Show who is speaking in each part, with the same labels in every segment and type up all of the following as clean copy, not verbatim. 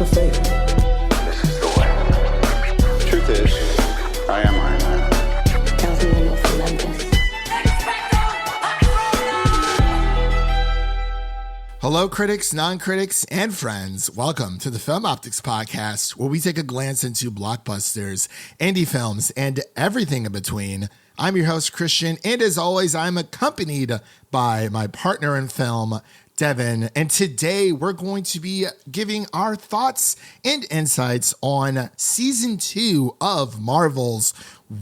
Speaker 1: the fate.
Speaker 2: This is the way. The truth is, I am Iron Man.
Speaker 1: Tells me when you'll love this.
Speaker 3: Hello, critics, non-critics, and friends. Welcome to the Film Optix podcast, where we take a glance into blockbusters, indie films, and everything in between. I'm your host, Christian, and as always, I'm accompanied by my partner in film, Devin. And today, we're going to be giving our thoughts and insights on Season 2 of Marvel's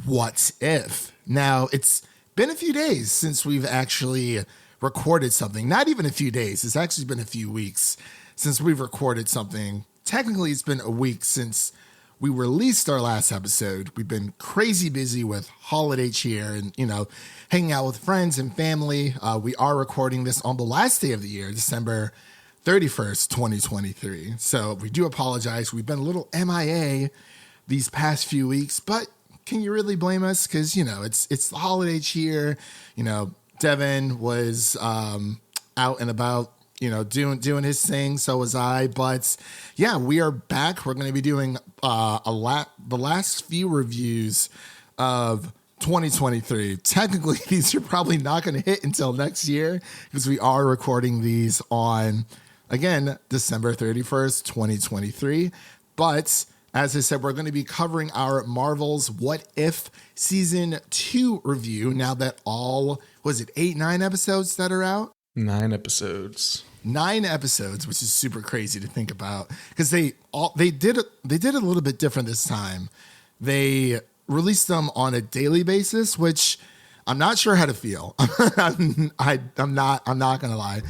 Speaker 3: What If. Now, it's been a few days since we've actually recorded something. Not even a few days. It's actually been a few weeks since we've recorded something. Technically, it's been a week since we released our last episode. We've been crazy busy with holiday cheer and, hanging out with friends and family. We are recording this on the last day of the year, December 31st, 2023. So we do apologize. We've been a little MIA these past few weeks, but can you really blame us? Because, it's the holiday cheer. Devin was out and about, doing his thing. So was I. But yeah, we are back. We're going to be doing the last few reviews of 2023. Technically, these are probably not going to hit until next year because we are recording these on, again, December 31st, 2023. But as I said, we're going to be covering our Marvel's What If Season 2 review now that all, 9 episodes that are out?
Speaker 4: 9 episodes.
Speaker 3: 9 episodes, which is super crazy to think about because they did it a little bit different this time. They released them on a daily basis, which I'm not sure how to feel. I'm not gonna lie.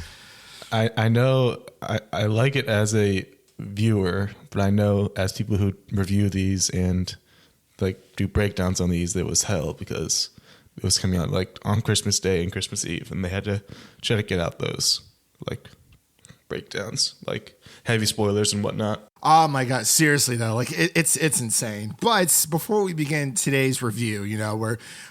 Speaker 4: I know I like it as a viewer, but I know as people who review these and do breakdowns on these, it was hell because it was coming out on Christmas Day and Christmas Eve, and they had to try to get out those breakdowns, heavy spoilers and whatnot.
Speaker 3: Oh my God, seriously though, it's insane. But before we begin today's review,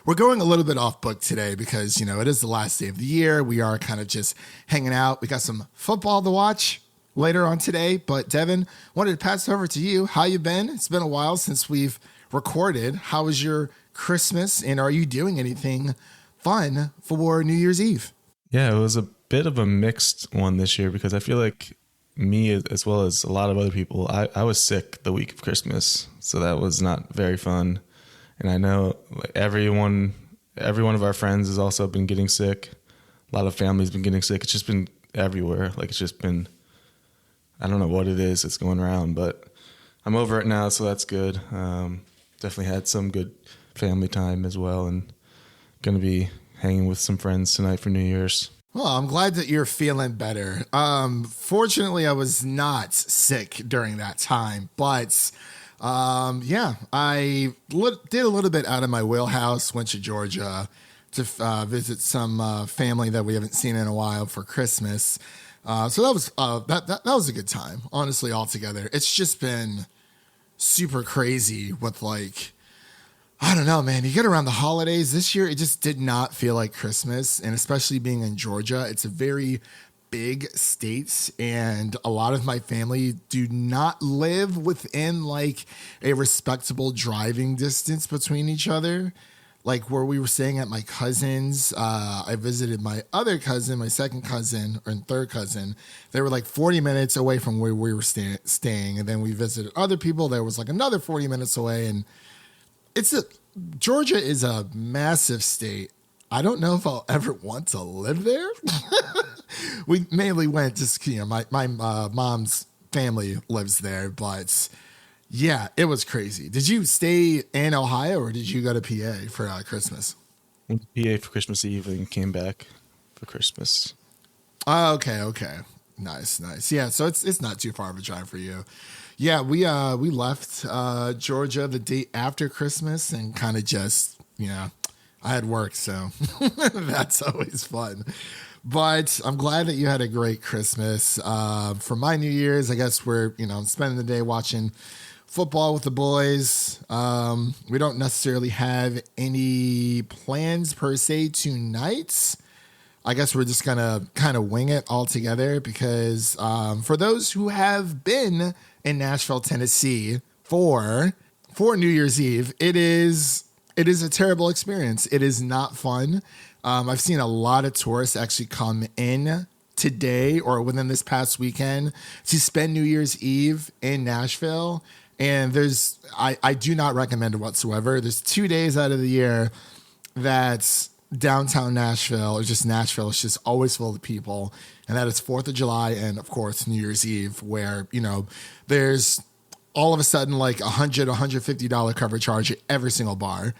Speaker 3: we're going a little bit off book today because, it is the last day of the year. We are kind of just hanging out. We got some football to watch later on today, but Devin, wanted to pass it over to you. How you been? It's been a while since we've recorded. How was your Christmas, and are you doing anything fun for New Year's Eve?
Speaker 4: Yeah, it was a bit of a mixed one this year because I feel like me, as well as a lot of other people, I was sick the week of Christmas, so that was not very fun. And I know every one of our friends has also been getting sick. A lot of families been getting sick. It's just been everywhere. It's just been, I don't know what it is. It's going around, but I'm over it now, so that's good. Definitely had some good family time as well, and going to be hanging with some friends tonight for New Year's.
Speaker 3: Well, I'm glad that you're feeling better. Fortunately, I was not sick during that time, but I did a little bit out of my wheelhouse, went to Georgia to visit some family that we haven't seen in a while for Christmas. So that was that was a good time, honestly, altogether. It's just been super crazy with I don't know, man. You get around the holidays this year, it just did not feel like Christmas. And especially being in Georgia, it's a very big state. And a lot of my family do not live within a respectable driving distance between each other. Where we were staying at my cousin's, I visited my other cousin, my second cousin, and third cousin. They were 40 minutes away from where we were staying. And then we visited other people. There was another 40 minutes away. And Georgia is a massive state. I don't know if I'll ever want to live there. We mainly went just, my mom's family lives there, but yeah, it was crazy. Did you stay in Ohio or did you go to PA for Christmas?
Speaker 4: Went to PA for Christmas Eve and came back for Christmas.
Speaker 3: Oh, okay. Nice. Yeah, so it's not too far of a drive for you. Yeah, we left Georgia the day after Christmas and kind of just, I had work, so that's always fun. But I'm glad that you had a great Christmas. For my New Year's, I guess we're, spending the day watching football with the boys. We don't necessarily have any plans per se tonight. I guess we're just going to kind of wing it all together because for those who have been in Nashville, Tennessee for New Year's Eve, it is a terrible experience. It is not fun. I've seen a lot of tourists actually come in today or within this past weekend to spend New Year's Eve in Nashville. And I do not recommend it whatsoever. There's 2 days out of the year that's downtown Nashville, or just Nashville, it's just always full of people. And that is 4th of July and, of course, New Year's Eve, where, there's all of a sudden like $100, $150 cover charge at every single bar.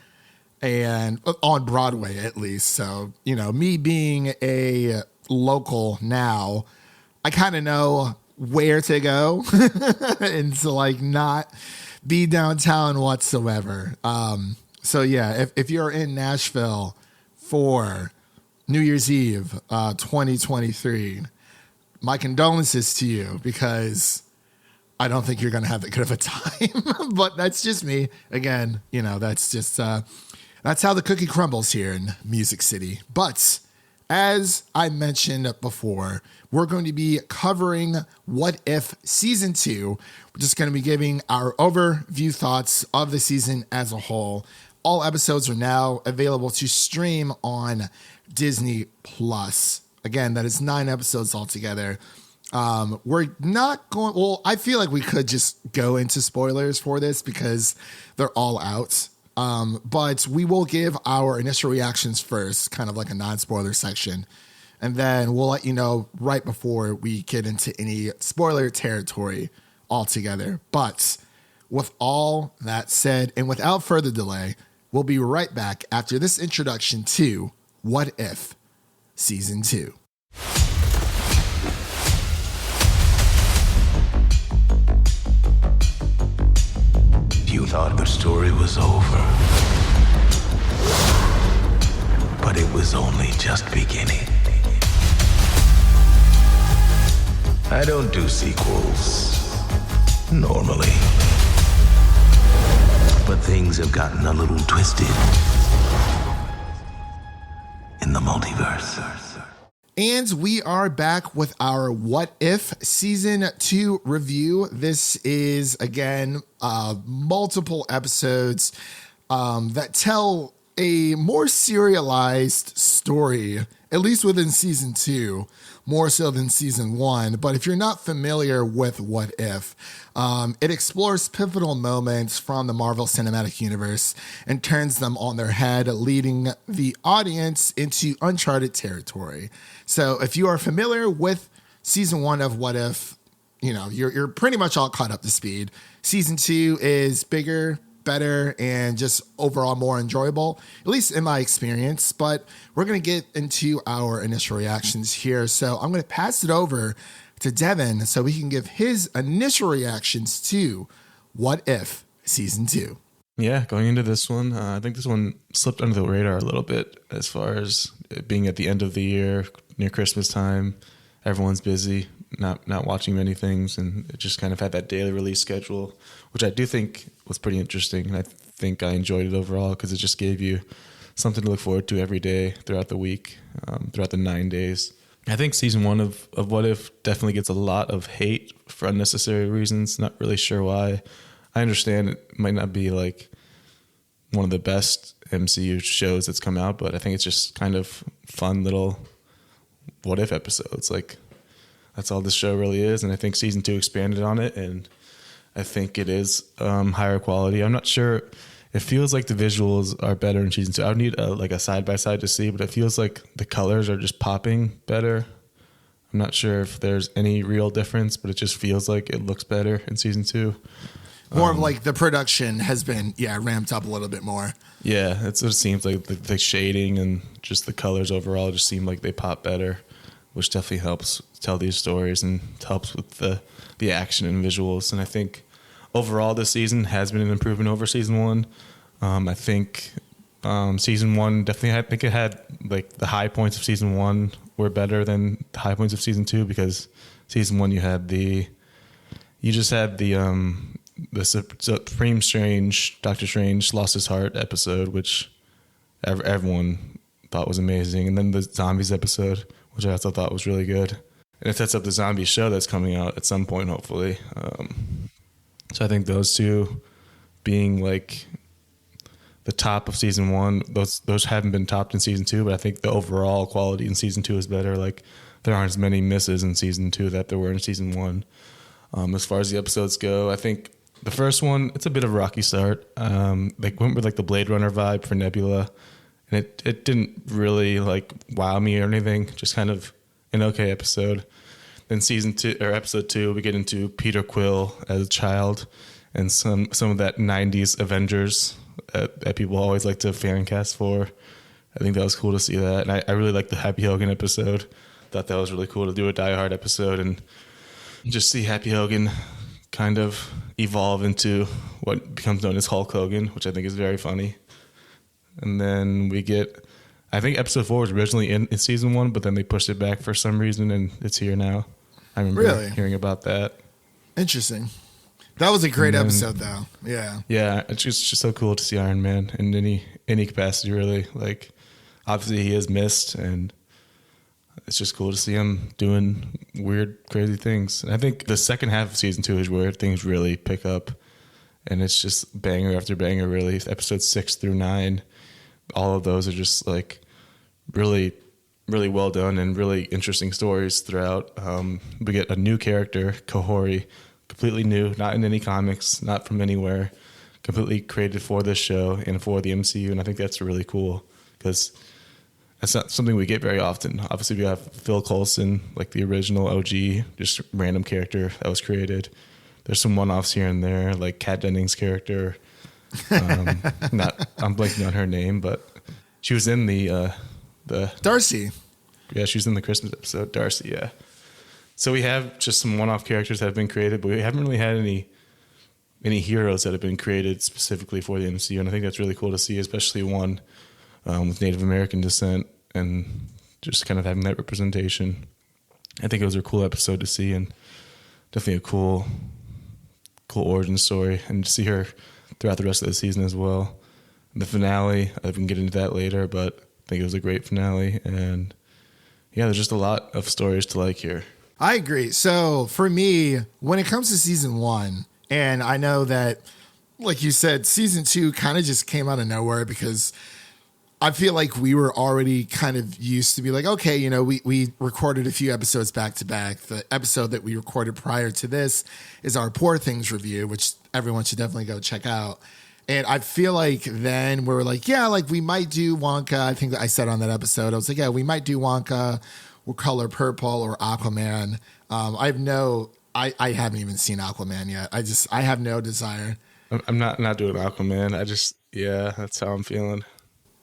Speaker 3: And on Broadway, at least. So, me being a local now, I kind of know where to go and to like not be downtown whatsoever. So yeah, if you're in Nashville for New Year's Eve 2023, my condolences to you because I don't think you're going to have that good of a time. But that's just me. Again, that's just that's how the cookie crumbles here in Music City. But as I mentioned before, we're going to be covering What If Season 2. We're just going to be giving our overview thoughts of the season as a whole. All episodes are now available to stream on Disney Plus. Again, that is 9 episodes altogether. We're not going, well, I feel like we could just go into spoilers for this because they're all out. But we will give our initial reactions first, kind of like a non-spoiler section. And then we'll let you know right before we get into any spoiler territory altogether. But with all that said, and without further delay, we'll be right back after this introduction to What If Season 2.
Speaker 1: You thought the story was over, but it was only just beginning. I don't do sequels, normally. But things have gotten a little twisted in the multiverse.
Speaker 3: And we are back with our What If Season 2 review. This is, again, multiple episodes that tell a more serialized story, at least within Season 2, more so than Season 1. But if you're not familiar with What If, it explores pivotal moments from the Marvel Cinematic Universe and turns them on their head, leading the audience into uncharted territory. So if you are familiar with Season 1 of What If, you're pretty much all caught up to speed. Season 2 is bigger, better, and just overall more enjoyable, at least in my experience. But we're going to get into our initial reactions here. So I'm going to pass it over to Devin so he can give his initial reactions to What If Season 2.
Speaker 4: Yeah, going into this one, I think this one slipped under the radar a little bit as far as it being at the end of the year, near Christmas time. Everyone's busy, not watching many things, and it just kind of had that daily release schedule, which I do think was pretty interesting, and I think I enjoyed it overall because it just gave you something to look forward to every day throughout the week, throughout the 9 days. I think season 1 of What If definitely gets a lot of hate for unnecessary reasons. Not really sure why. I understand it might not be like one of the best MCU shows that's come out, but I think it's just kind of fun little What If episodes. Like, that's all this show really is, and I think season 2 expanded on it, and I think it is higher quality. I'm not sure. It feels like the visuals are better in season 2. I would need a side-by-side to see, but it feels like the colors are just popping better. I'm not sure if there's any real difference, but it just feels like it looks better in season 2.
Speaker 3: More of like the production has been, ramped up a little bit more. Yeah,
Speaker 4: it seems like the shading and just the colors overall just seem like they pop better, which definitely helps tell these stories and helps with the action and visuals. And I think overall this season has been an improvement over season 1. I think season 1 definitely it had like the high points of season 1 were better than the high points of season 2, because season 1 you just had the Supreme Strange, Doctor Strange lost his heart episode, which everyone thought was amazing. And then the zombies episode, which I also thought was really good. And it sets up the zombie show that's coming out at some point, hopefully. So I think those two being like the top of season 1, those haven't been topped in season 2, but I think the overall quality in season 2 is better. Like there aren't as many misses in season 2 that there were in season 1. As far as the episodes go, I think the first one, it's a bit of a rocky start. They went with like the Blade Runner vibe for Nebula, and it didn't really like wow me or anything. Just kind of an okay episode. Then season 2 or episode 2, we get into Peter Quill as a child and some of that 90s Avengers that people always like to fan cast for. I think that was cool to see that. And I really liked the Happy Hogan episode. Thought that was really cool to do a Die Hard episode and just see Happy Hogan kind of evolve into what becomes known as Hulk Hogan, which I think is very funny. And then we get, I think episode 4 was originally in season 1, but then they pushed it back for some reason and it's here now. I remember hearing about that.
Speaker 3: Interesting. That was a great episode, though. Yeah.
Speaker 4: Yeah, it's just so cool to see Iron Man in any capacity, really. Like, obviously he is missed, and it's just cool to see him doing weird, crazy things. And I think the second half of season 2 is where things really pick up, and it's just banger after banger, really. Episodes 6 through 9, all of those are just like really, really well done and really interesting stories throughout. We get a new character, Kahori, completely new, not in any comics, not from anywhere, completely created for this show and for the MCU. And I think that's really cool because that's not something we get very often. Obviously, we have Phil Coulson, like the original OG, just random character that was created. There's some one-offs here and there, like Kat Dennings' character. I'm blanking on her name, but she was in the
Speaker 3: Darcy.
Speaker 4: Yeah, she was in the Christmas episode, Darcy, yeah. So we have just some one-off characters that have been created, but we haven't really had any heroes that have been created specifically for the MCU, and I think that's really cool to see, especially one with Native American descent and just kind of having that representation. I think it was a cool episode to see and definitely a cool origin story, and to see her throughout the rest of the season as well. The finale, I can get into that later, but I think it was a great finale, and yeah, there's just a lot of stories to like here.
Speaker 3: I agree. So for me, when it comes to season 1, and I know that, like you said, season 2 kind of just came out of nowhere because I feel like we were already kind of used to be like, okay, you know, we recorded a few episodes back to back. The episode that we recorded prior to this is our Poor Things review, which everyone should definitely go check out. And I feel like then we were like, yeah, like we might do Wonka. I think that I said on that episode, I was like, yeah, we might do Wonka or Color Purple or Aquaman. I haven't even seen Aquaman yet. I have no desire.
Speaker 4: I'm not doing Aquaman. That's how I'm feeling.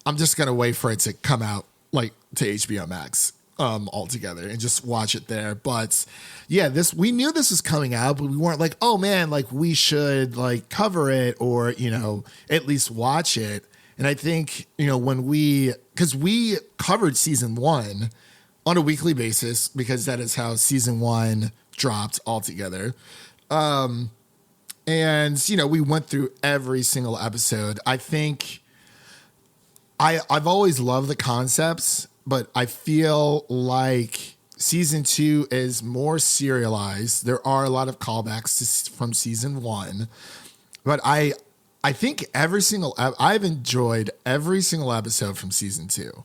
Speaker 3: I'm just going to wait for it to come out like to HBO Max altogether and just watch it there. But yeah, we knew this was coming out, but we weren't like, oh man, like we should like cover it or, you know, at least watch it. And I think, you know, because we covered season 1 on a weekly basis because that is how season 1 dropped altogether. And, you know, we went through every single episode. I think I've always loved the concepts, but I feel like season 2 is more serialized. There are a lot of callbacks from season 1, but I think I've enjoyed every single episode from season 2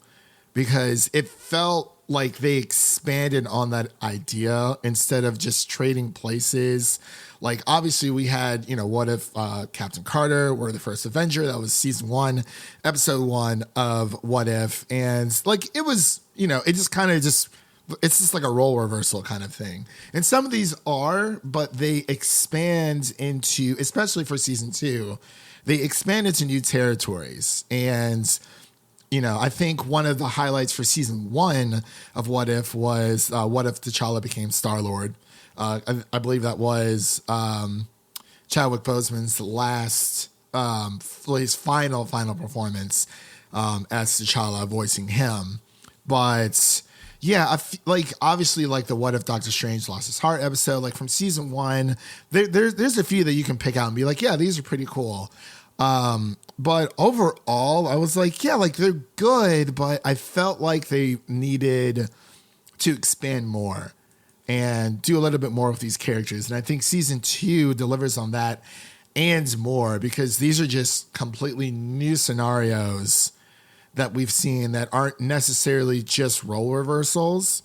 Speaker 3: because it felt like they expanded on that idea instead of just trading places. Like obviously we had, you know, what if Captain Carter were the first Avenger? That was season 1, episode 1 of What If. And like, it was, you know, it just kind of it's just like a role reversal kind of thing. And some of these are, but they expand into, especially for season 2, they expand into new territories. And, you know, I think one of the highlights for season 1 of What If was what if T'Challa became Star-Lord. I believe that was Chadwick Boseman's last, his final performance as T'Challa, voicing him. But yeah, like obviously, like the What If Doctor Strange lost his heart episode, like from season 1, there's a few that you can pick out and be like, yeah, these are pretty cool. But overall, I was like, yeah, like they're good, but I felt like they needed to expand more and do a little bit more with these characters. And I think season 2 delivers on that and more, because these are just completely new scenarios that we've seen that aren't necessarily just role reversals.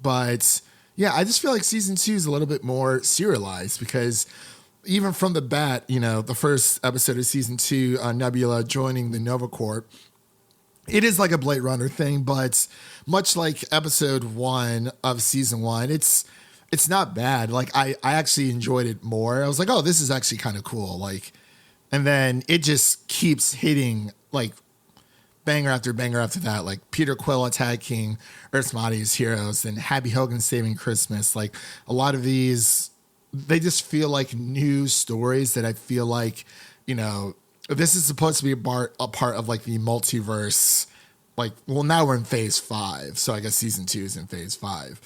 Speaker 3: But yeah, I just feel like season 2 is a little bit more serialized, because even from the bat, you know, the first episode of season 2, Nebula joining the Nova Corps, it is like a Blade Runner thing, but much like episode 1 of season 1, it's not bad. Like I actually enjoyed it more. I was like, oh, this is actually kind of cool. Like, and then it just keeps hitting like banger after banger after that. Like Peter Quill attacking Earth's Mightiest Heroes, and Happy Hogan saving Christmas. Like a lot of these, they just feel like new stories that I feel like, you know, this is supposed to be a part of like the multiverse. Like, well, now we're in phase 5. So I guess season 2 is in phase 5.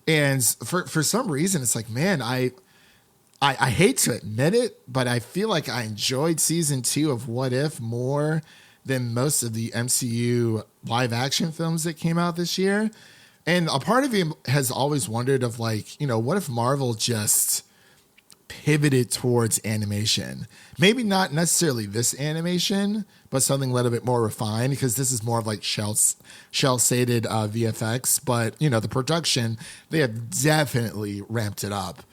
Speaker 3: And for some reason, it's like, man, I hate to admit it, but I feel like I enjoyed season 2 of What If more than most of the MCU live action films that came out this year. And a part of me has always wondered of like, you know, what if Marvel just pivoted towards animation? Maybe not necessarily this animation, but something a little bit more refined, because this is more of like shell shaded VFX. But, you know, the production, they have definitely ramped it up.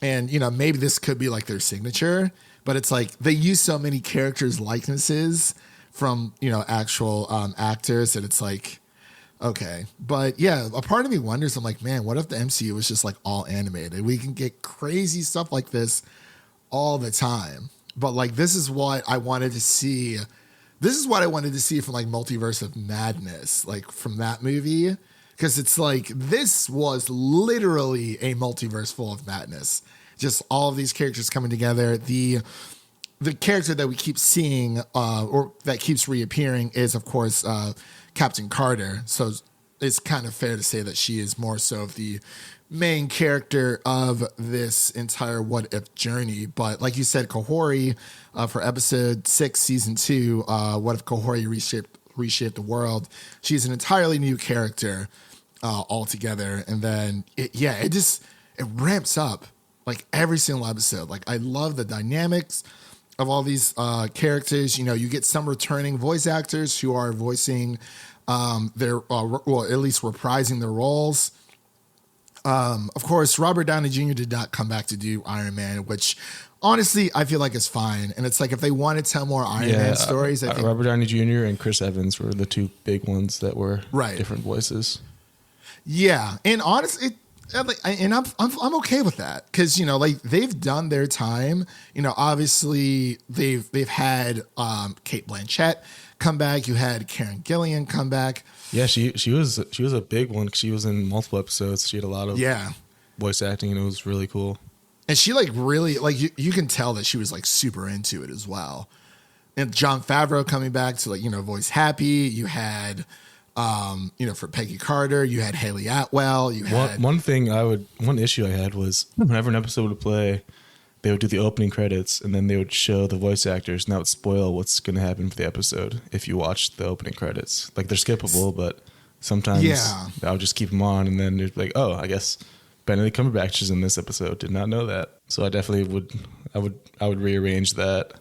Speaker 3: And, you know, maybe this could be like their signature, but it's like they use so many characters' likenesses from, you know, actual actors that it's like, okay. But yeah, a part of me wonders, I'm like, man, what if the MCU was just like all animated? We can get crazy stuff like this all the time. But like, this is what I wanted to see. This is what I wanted to see from like Multiverse of Madness, like from that movie. Because it's like, this was literally a multiverse full of madness. Just all of these characters coming together. The character that we keep seeing, or that keeps reappearing, is of course Captain Carter. So it's kind of fair to say that she is more so the main character of this entire What If journey. But like you said, Kahori, for episode 6, season 2, What If Kahori reshaped the world? She's an entirely new character altogether. And then it ramps up like every single episode. Like I love the dynamics of all these characters. You know, you get some returning voice actors who are voicing their, well, at least reprising their roles. Of course, Robert Downey Jr. did not come back to do Iron Man, which honestly I feel like is fine. And it's like, if they want to tell more Iron Man stories, I think
Speaker 4: Robert Downey Jr. and Chris Evans were the two big ones that were
Speaker 3: right.
Speaker 4: Different voices. Yeah,
Speaker 3: and honestly, and I'm okay with that, because you know, like they've done their time. You know, obviously they've had Cate Blanchett come back. You had Karen Gillan come back.
Speaker 4: Yeah, she was a big one, because she was in multiple episodes. She had a lot of voice acting, and it was really cool.
Speaker 3: And she like really like you can tell that she was like super into it as well. And Jon Favreau coming back to like, you know, voice Happy. You had you know, for Peggy Carter, you had Haley Atwell. You had
Speaker 4: one issue I had was whenever an episode would play, they would do the opening credits and then they would show the voice actors, and that would spoil what's going to happen for the episode if you watched the opening credits. Like, they're skippable, but sometimes I would just keep them on, and then it's like, oh, I guess Benedict Cumberbatch is in this episode. Did not know that. So I definitely would rearrange that.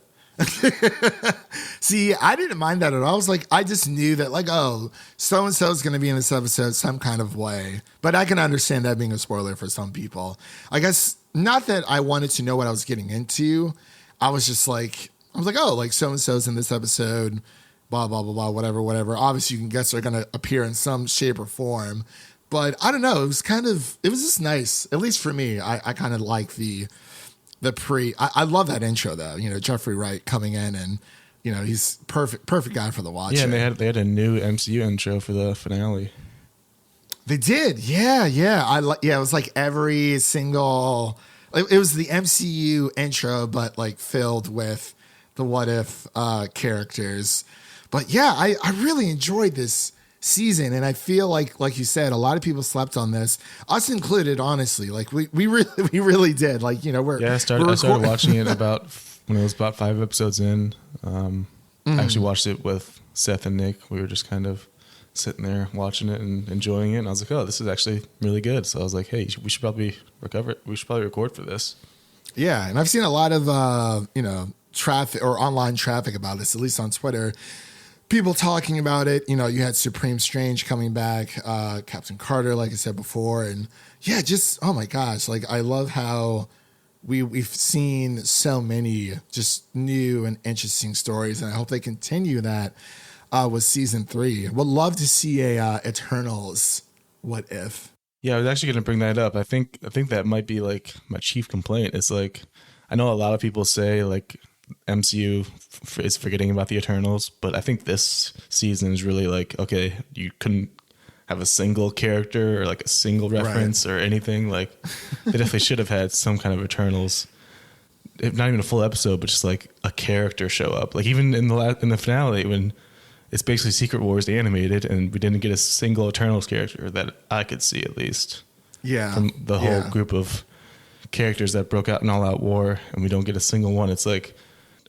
Speaker 3: See, I didn't mind that at all. I was like, I just knew that like, oh, so-and-so is going to be in this episode some kind of way. But I can understand that being a spoiler for some people. I guess not that I wanted to know what I was getting into. I was like, oh, like so-and-so's in this episode, blah, blah, blah, blah, whatever. Obviously, you can guess they're going to appear in some shape or form. But I don't know. It was just nice. At least for me, I kind of like I love that intro though. You know, Jeffrey Wright coming in, and you know, he's perfect guy for the watcher.
Speaker 4: Yeah, and they had a new MCU intro for the finale.
Speaker 3: They did, yeah. It was like every single. It was the MCU intro, but like filled with the What If characters. But yeah, I really enjoyed this season, and I feel like you said, a lot of people slept on this, us included. Honestly, like we really did. Like, you know, I started watching it when it was about 5 episodes in.
Speaker 4: I actually watched it with Seth and Nick. We were just kind of sitting there watching it and enjoying it. And I was like, oh, this is actually really good. So I was like, hey, we should probably record for this.
Speaker 3: Yeah, and I've seen a lot of traffic or online traffic about this, at least on Twitter. People talking about it. You had Supreme Strange coming back, Captain Carter, like I said before, and yeah, just oh my gosh, like I love how we've seen so many just new and interesting stories, and I hope they continue that with season 3. Would love to see a Eternals What If.
Speaker 4: Yeah, I was actually going to bring that up. I think that might be like my chief complaint. It's like I know a lot of people say like MCU is forgetting about the Eternals, but I think this season is really like, okay, you couldn't have a single character or like a single reference or anything. Like they definitely should have had some kind of Eternals, if not even a full episode, but just like a character show up. Like even in the finale when it's basically Secret Wars animated, and we didn't get a single Eternals character that I could see at least.
Speaker 3: Yeah,
Speaker 4: from the whole group of characters that broke out in All Out War, and we don't get a single one. It's like,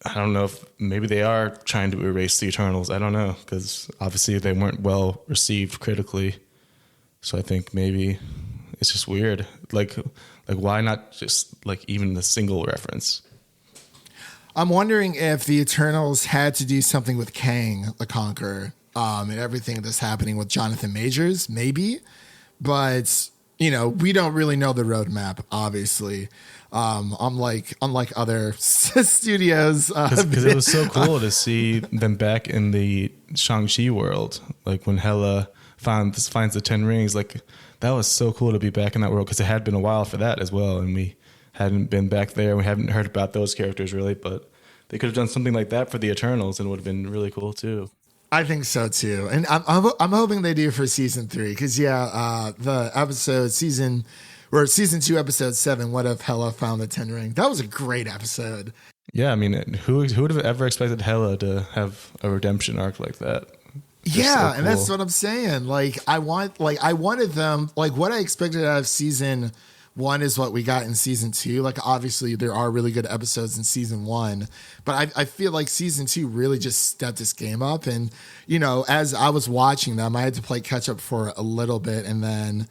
Speaker 4: I don't know if maybe they are trying to erase the Eternals. I don't know, because obviously they weren't well received critically. So I think maybe it's just weird. Like why not just like even a single reference?
Speaker 3: I'm wondering if the Eternals had to do something with Kang the Conqueror and everything that's happening with Jonathan Majors, maybe. But, we don't really know the roadmap, obviously. Unlike other studios.
Speaker 4: Because it was so cool to see them back in the Shang-Chi world. Like when Hela finds the 10 rings, like that was so cool to be back in that world, because it had been a while for that as well. And we hadn't been back there. We haven't heard about those characters really, but they could have done something like that for the Eternals and it would have been really cool too.
Speaker 3: I think so too. And I'm hoping they do for season 3. Because the episode season 2, episode 7, What If Hela Found the 10 Ring? That was a great episode.
Speaker 4: Yeah, I mean, who would have ever expected Hela to have a redemption arc like that?
Speaker 3: Yeah, so cool. And that's what I'm saying. Like I wanted them, like what I expected out of season 1 is what we got in season 2. Like obviously there are really good episodes in season 1, but I feel like season 2 really just stepped this game up. And as I was watching them, I had to play catch up for a little bit, and then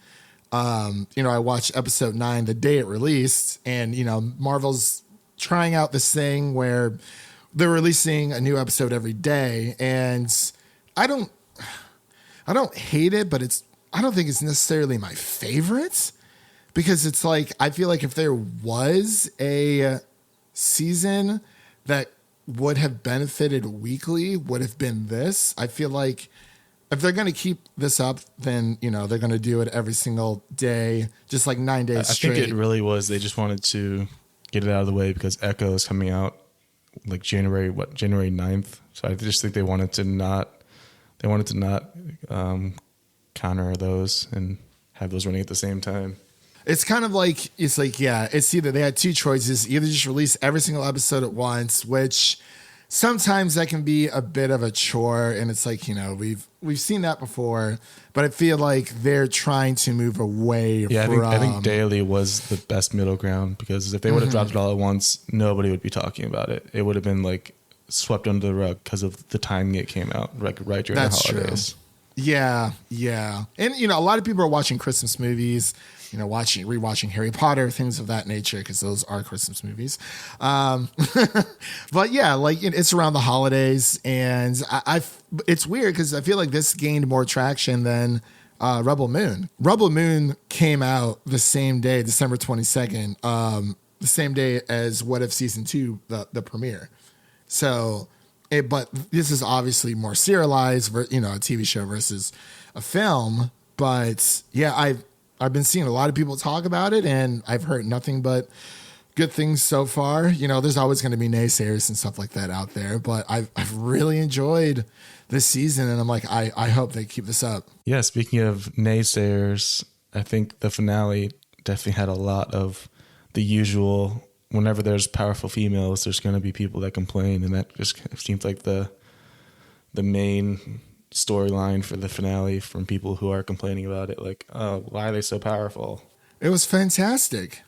Speaker 3: I watched episode 9 the day it released, and Marvel's trying out this thing where they're releasing a new episode every day, and I don't hate it, but I don't think it's necessarily my favorite. Because it's like, I feel like if there was a season that would have benefited weekly, would have been this. I feel like if they're going to keep this up, then, they're going to do it every single day, just like 9 days straight.
Speaker 4: I think it really was, they just wanted to get it out of the way because Echo is coming out like January 9th. So I just think they wanted to not counter those and have those running at the same time.
Speaker 3: It's kind of like, it's either they had 2 choices, either just release every single episode at once, which sometimes that can be a bit of a chore. And it's like, we've seen that before, but I feel like they're trying to move away from.
Speaker 4: I think daily was the best middle ground, because if they would have dropped it all at once, nobody would be talking about it. It would have been like swept under the rug because of the timing it came out, like right during the holidays.
Speaker 3: True. Yeah. And, a lot of people are watching Christmas movies, rewatching Harry Potter, things of that nature, because those are Christmas movies. But yeah, like it's around the holidays, and it's weird because I feel like this gained more traction than Rebel Moon. Rebel Moon came out the same day, December 22nd, the same day as What If Season 2, the premiere. So, but this is obviously more serialized, a TV show versus a film. But yeah, I've been seeing a lot of people talk about it, and I've heard nothing but good things so far. There's always going to be naysayers and stuff like that out there, but I've really enjoyed this season, and I'm like, I hope they keep this up.
Speaker 4: Yeah, speaking of naysayers, I think the finale definitely had a lot of the usual. Whenever there's powerful females, there's going to be people that complain, and that just seems like the main storyline for the finale from people who are complaining about it. Like, oh, why are they so powerful?
Speaker 3: It was fantastic.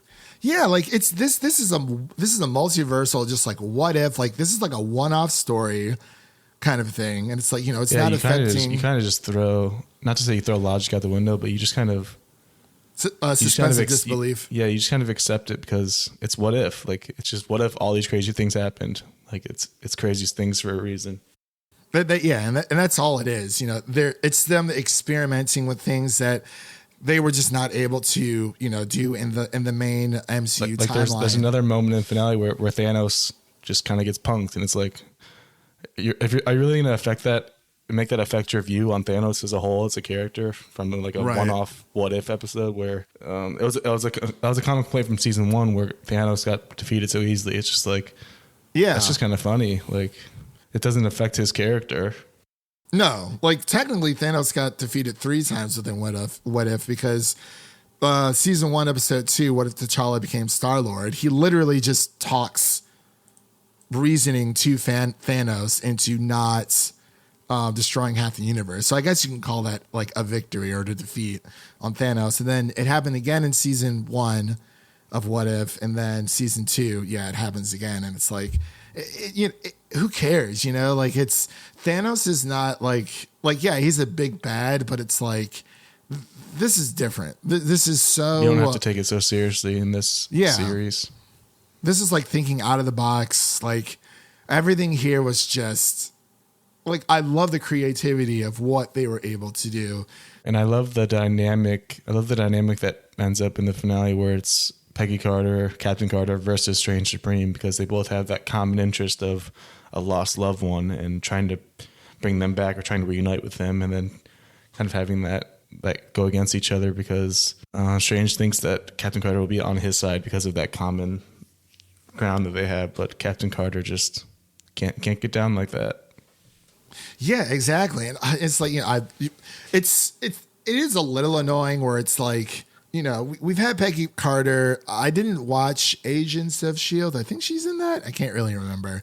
Speaker 3: Yeah, like it's this is a multiversal, just like what if, like this is like a one-off story kind of thing, and it's like, it's
Speaker 4: Yeah,
Speaker 3: not
Speaker 4: you
Speaker 3: affecting.
Speaker 4: you kind of just throw, not to say you throw logic out the window, but you just kind of
Speaker 3: Suspense of disbelief.
Speaker 4: Yeah, you just kind of accept it because it's what if. Like it's just what if all these crazy things happened. Like it's craziest things for a reason.
Speaker 3: And that's all it is. It's them experimenting with things that they were just not able to, do in the main MCU
Speaker 4: like
Speaker 3: timeline.
Speaker 4: there's another moment in the finale where Thanos just kind of gets punked, and it's like, are you really going to make that affect your view on Thanos as a whole, as a character, from like a one-off what if episode where it was a common complaint from season 1 where Thanos got defeated so easily. It's just like,
Speaker 3: yeah,
Speaker 4: it's just kind of funny. Like it doesn't affect his character.
Speaker 3: No, like technically Thanos got defeated 3 times within what if because season 1 episode 2, what if T'Challa became Star-Lord? He literally just talks reasoning to Thanos into not destroying half the universe. So I guess you can call that like a victory or a defeat on Thanos. And then it happened again in season 1 of What If, and then season 2, yeah, it happens again, and it's like, who cares? Like it's Thanos is not like yeah, he's a big bad, but it's like this is different. This is so
Speaker 4: you don't have to take it so seriously in this series.
Speaker 3: This is like thinking out of the box. Like everything here was just like, I love the creativity of what they were able to do.
Speaker 4: And I love the dynamic. That ends up in the finale where it's Peggy Carter, Captain Carter versus Strange Supreme, because they both have that common interest of a lost loved one and trying to bring them back or trying to reunite with them, and then kind of having that go against each other because Strange thinks that Captain Carter will be on his side because of that common ground that they have, but Captain Carter just can't get down like that.
Speaker 3: Yeah, exactly. And it's like, it is a little annoying where it's like, we've had Peggy Carter. I didn't watch Agents of S.H.I.E.L.D. I think she's in that. I can't really remember.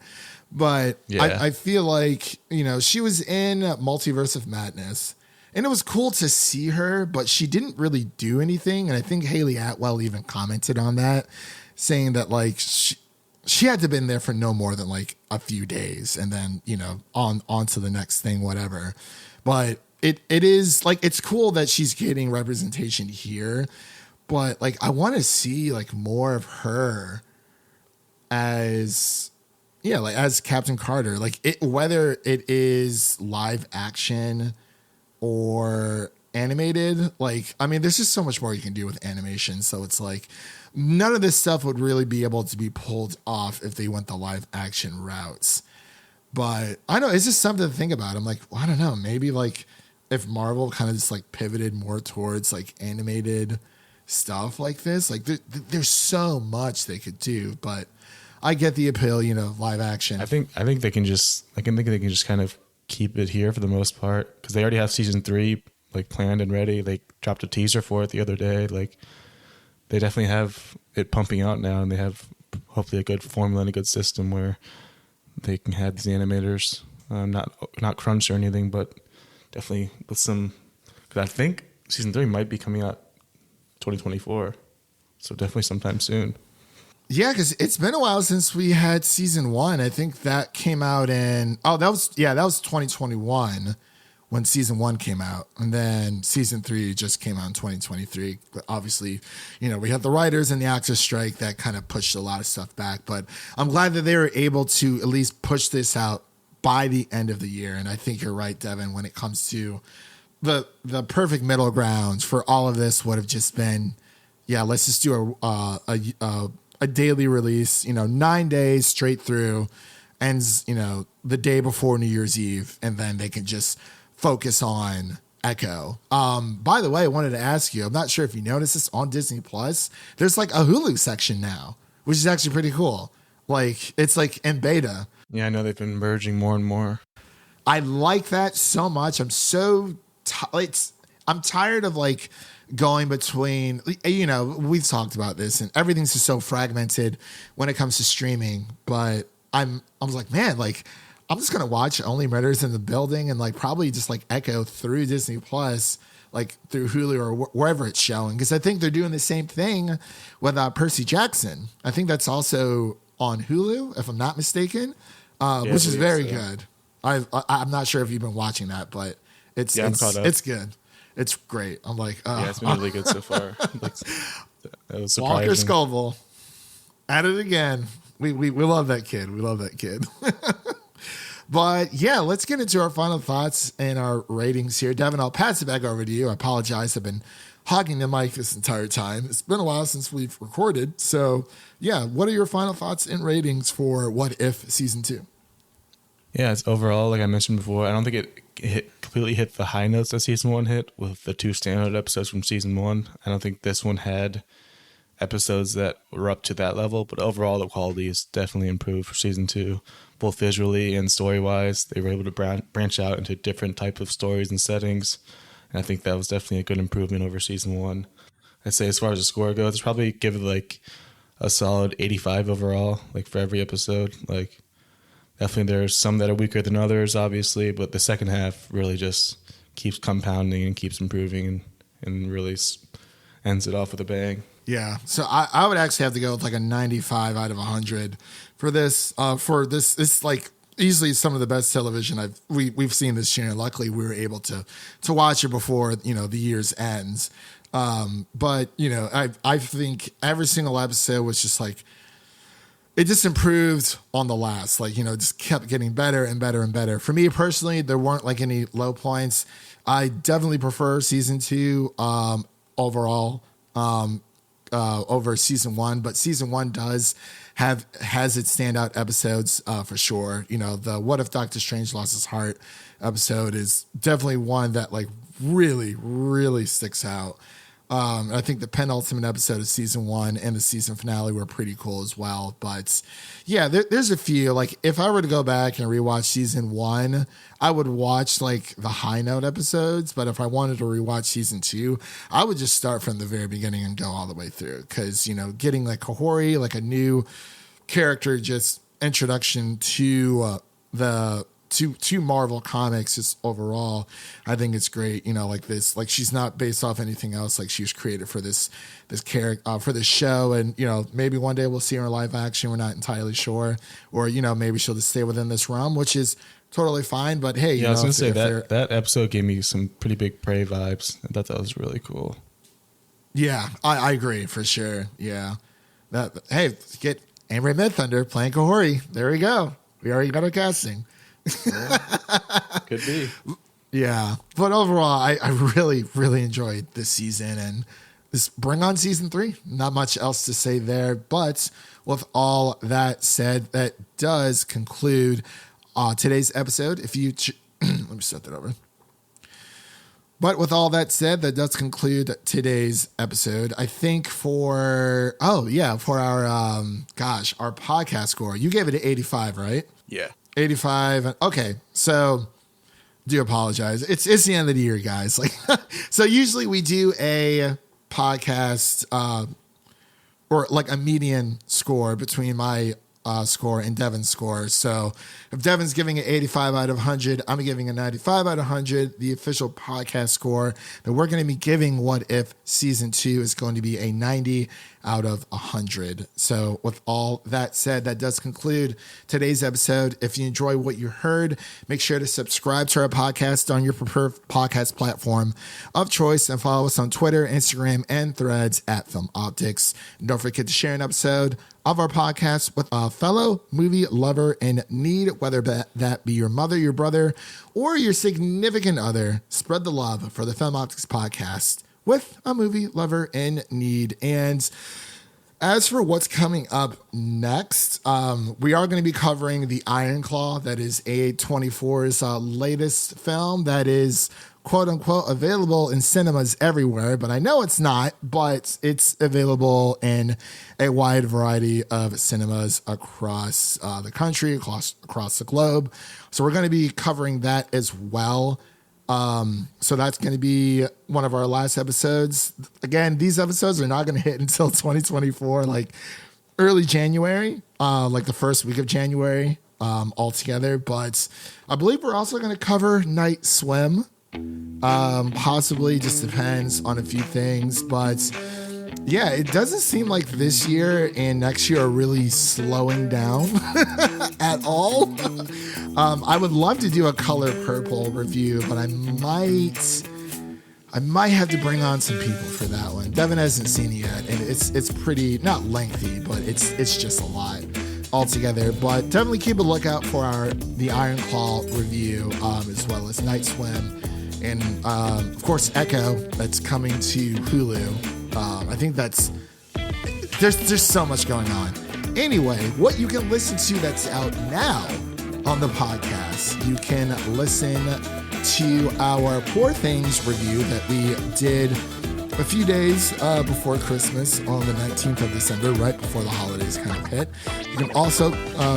Speaker 3: But yeah. I feel like, she was in Multiverse of Madness. And it was cool to see her, but she didn't really do anything. And I think Haley Atwell even commented on that, saying that like she had to have been there for no more than like a few days, and then, on to the next thing, whatever. But it is like, it's cool that she's getting representation here, but like, I want to see like more of her as Captain Carter, like whether it is live action or animated. Like, I mean, there's just so much more you can do with animation. So it's like, none of this stuff would really be able to be pulled off if they went the live action routes. But I know it's just something to think about. I'm like, well, I don't know, maybe like if Marvel kind of just like pivoted more towards like animated stuff like this, like there's so much they could do, but I get the appeal, live action.
Speaker 4: I think they can just kind of keep it here for the most part, because they already have season 3 like planned and ready. They dropped a teaser for it the other day. Like they definitely have it pumping out now, and they have hopefully a good formula and a good system where they can have these animators, not crunched or anything, but definitely with some, because I think season 3 might be coming out 2024, so definitely sometime soon.
Speaker 3: Yeah, because it's been a while since we had season 1. I think that came out in that was 2021 when season 1 came out, and then season 3 just came out in 2023. But obviously, we had the writers and the actors strike that kind of pushed a lot of stuff back. But I'm glad that they were able to at least push this out by the end of the year. And I think you're right, Devin, when it comes to the perfect middle ground for all of this would have just been, let's just do a daily release, 9 days straight through, ends, the day before New Year's Eve, and then they can just focus on Echo. By the way, I wanted to ask you, I'm not sure if you noticed this on Disney Plus, there's like a Hulu section now, which is actually pretty cool. Like it's like in beta.
Speaker 4: Yeah, I know they've been merging more and more.
Speaker 3: I like that so much. I'm so I'm tired of like going between, we've talked about this and everything's just so fragmented when it comes to streaming, but I was like, man, like I'm just going to watch Only Murders in the Building and like probably just like Echo through Disney Plus, like through Hulu or wherever it's showing. Because I think they're doing the same thing with Percy Jackson. I think that's also on Hulu, if I'm not mistaken, which is very good. I'm not sure if you've been watching that, but it's good. It's great. I'm like,
Speaker 4: it's been really good so far. Like, that was surprising.
Speaker 3: Walker Scoville at it again. We love that kid. We love that kid. But yeah, let's get into our final thoughts and our ratings here. Devin, I'll pass it back over to you. I apologize. I've been hogging the mic this entire time. It's been a while since we've recorded. So yeah, what are your final thoughts and ratings for What If Season 2?
Speaker 4: Yeah, it's overall, like I mentioned before, I don't think it completely hit the high notes that Season 1 hit with the 2 standout episodes from Season 1. I don't think this one had episodes that were up to that level, but overall the quality is definitely improved for Season 2, both visually and story-wise. They were able to branch out into different types of stories and settings, and I think that was definitely a good improvement over Season 1. I'd say as far as the score goes, I'd probably give it like a solid 85 overall, like for every episode. Like definitely there's some that are weaker than others, obviously, but the second half really just keeps compounding and keeps improving and really ends it off with a bang.
Speaker 3: Yeah, so I would actually have to go with like a 95 out of 100 for this. It's like easily some of the best television we've seen this year. Luckily, we were able to watch it before the year's ends. But I think every single episode was just like it just improved on the last. Like just kept getting better and better and better. For me personally, there weren't like any low points. I definitely prefer Season 2 overall. Over Season 1, but Season 1 has its standout episodes for sure. The What If Doctor Strange Lost His Heart episode is definitely one that like really, really sticks out. I think the penultimate episode of Season 1 and the season finale were pretty cool as well. But yeah, there's a few. Like if I were to go back and rewatch Season 1, I would watch like the high note episodes. But if I wanted to rewatch Season 2, I would just start from the very beginning and go all the way through. Because getting like Kahori, like a new character, just introduction to to Marvel Comics just overall, I think it's great. Like this, like she's not based off anything else. Like she was created for this character for this show, and maybe one day we'll see her in live action. We're not entirely sure, or maybe she'll just stay within this realm, which is totally fine. But hey,
Speaker 4: I was gonna say that episode gave me some pretty big Prey vibes. I thought that was really cool.
Speaker 3: Yeah, I agree for sure. Yeah, hey, get Amber Midthunder playing Kahori. There we go. We already got our casting.
Speaker 4: Could be.
Speaker 3: Yeah. But overall, I really, really enjoyed this season, and just bring on Season 3. Not much else to say there. But with all that said, that does conclude today's episode. If you let me start that over. But with all that said, that does conclude today's episode. I think for our podcast score, you gave it an 85, right?
Speaker 4: Yeah.
Speaker 3: 85. Okay, so do apologize. It's the end of the year, guys. Like, so usually we do a podcast or like a median score between my score and Devin's score. So if Devin's giving it 85 out of 100, I'm giving a 95 out of 100. The official podcast score that we're going to be giving What If Season 2 is going to be a 90 out of 100. So with all that said, that does conclude today's episode. If you enjoy what you heard, make sure to subscribe to our podcast on your preferred podcast platform of choice and follow us on Twitter, Instagram, and Threads at Film Optix. And don't forget to share an episode of our podcast with a fellow movie lover in need, whether that be your mother, your brother, or your significant other. Spread the love for the Film Optix podcast with a movie lover in need. And as for what's coming up next, we are going to be covering The Iron Claw. That is A24's latest film that is quote unquote available in cinemas everywhere, but I know it's not, but it's available in a wide variety of cinemas across the country, across the globe. So we're going to be covering that as well. So that's going to be one of our last episodes. Again, these episodes are not going to hit until 2024, like early January, like the first week of January altogether. But I believe we're also going to cover Night Swim Possibly, just depends on a few things. But yeah, it doesn't seem like this year and next year are really slowing down at all. I would love to do a Color Purple review, but I might have to bring on some people for that one. Devin hasn't seen it yet, and it's pretty, not lengthy, but it's just a lot altogether. But definitely keep a lookout for the Iron Claw review, as well as Night Swim, and of course Echo, that's coming to Hulu. I think there's so much going on. Anyway, what you can listen to that's out now on the podcast, you can listen to our Poor Things review that we did a few days before Christmas on the 19th of December, right before the holidays kind of hit. You can also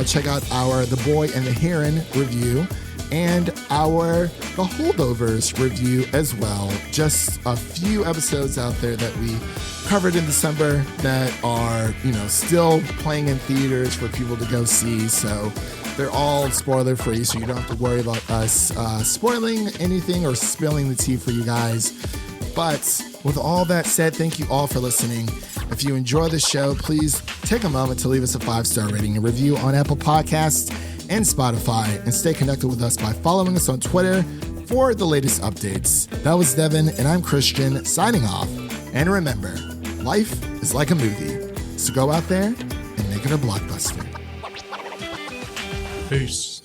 Speaker 3: check out our The Boy and the Heron review and our The Holdovers review as well. Just a few episodes out there that we covered in December that are, still playing in theaters for people to go see. So they're all spoiler free, so you don't have to worry about us spoiling anything or spilling the tea for you guys. But with all that said, thank you all for listening. If you enjoy the show, please take a moment to leave us a 5-star rating and review on Apple Podcasts and Spotify, and stay connected with us by following us on Twitter for the latest updates. That was Devin, and I'm Christian, signing off. And remember, life is like a movie, so go out there and make it a blockbuster.
Speaker 4: Peace.